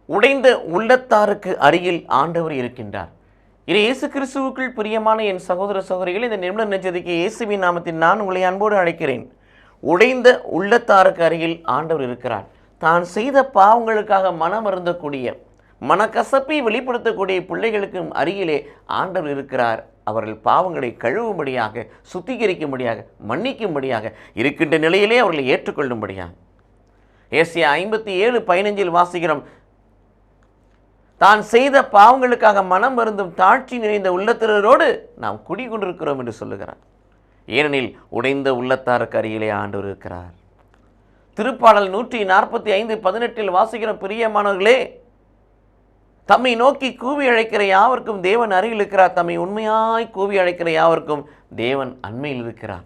உடைந்த உள்ளத்தாருக்கு அருகில் ஆண்டவர் இருக்கின்றார். இது இயேசு கிறிஸ்துவுக்குள் பிரியமான என் சகோதர சகோதரிகள், இந்த நிமிட நெஞ்சதிக்கு இயேசுவின் நாமத்தில் நான் உங்களை அன்போடு அழைக்கிறேன். உடைந்த உள்ளத்தாருக்கு அருகில் ஆண்டவர் இருக்கிறார். தான் செய்த பாவங்களுக்காக மனம் வருந்தக்கூடிய, மனக்கசப்பை வெளிப்படுத்தக்கூடிய பிள்ளைகளுக்கும் அருகிலே ஆண்டவர் இருக்கிறார். அவர்கள் பாவங்களை கழுவும்படியாக, சுத்திகரிக்கும்படியாக, மன்னிக்கும்படியாக, இருக்கின்ற நிலையிலே அவர்களை ஏற்றுக்கொள்ளும்படியாக. ஏசாயா 57:15 வாசிக்கிறோம், தான் செய்த பாவங்களுக்காக மனம் வருந்தும் தாழ்ச்சி நிறைந்த உள்ளத்தினரோடு நாம் குடிகொண்டிருக்கிறோம் என்று சொல்லுகிறார். ஏனெனில் உடைந்த உள்ளத்தாருக்கு அருகிலே ஆண்டவர் இருக்கிறார். திருப்பாடல் 145:18 வாசிக்கிற பிரியமானவர்களே, தம்மை நோக்கி கூவி அழைக்கிற யாவருக்கும் தேவன் அருகில் இருக்கிறார். தம்மை உண்மையாய் கூவி அழைக்கிற யாவருக்கும் தேவன் அண்மையில் இருக்கிறார்.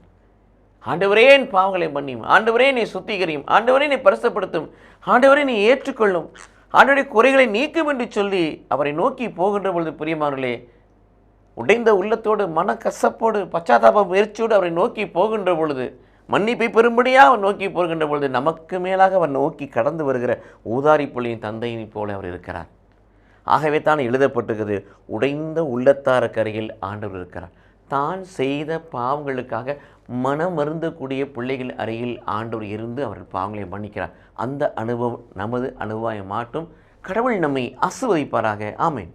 ஆண்டவரே என் பாவங்களை மன்னியும், ஆண்டவரே நீ சுத்திகரியும், ஆண்டவரே நீ பரிசுத்தப்படுத்தும், ஆண்டவரே நீ ஏற்றுக்கொள்ளும், ஆண்டவருடைய குறைகளை நீக்கும் என்று சொல்லி அவரை நோக்கி போகின்ற பொழுது பிரியமானவர்களே, உடைந்த உள்ளத்தோடு, மனக்கசப்போடு, பச்சாத்தாப முயற்சியோடு அவரை நோக்கி போகின்ற பொழுது, மன்னிப்பை பெறும்படியாக அவர் நோக்கி போகின்ற பொழுது, நமக்கு மேலாக அவர் நோக்கி கடந்து வருகிற ஊதாரி புள்ளியின் தந்தையினை போல அவர் இருக்கிறார். ஆகவே தான் எழுதப்பட்டிருக்கிறது, உடைந்த உள்ளத்தாருக்கு அருகில் ஆண்டவர் இருக்கிறார். தான் செய்த பாவங்களுக்காக மனம் வருந்தக்கூடிய பிள்ளைகள் அருகில் ஆண்டவர் இருந்து அவர்கள் பாவங்களை மன்னிக்கிறார். அந்த அனுபவம் நமது அனுபவம் மாட்டும். கடவுள் நம்மை ஆசீர்வதிப்பாராக. ஆமென்.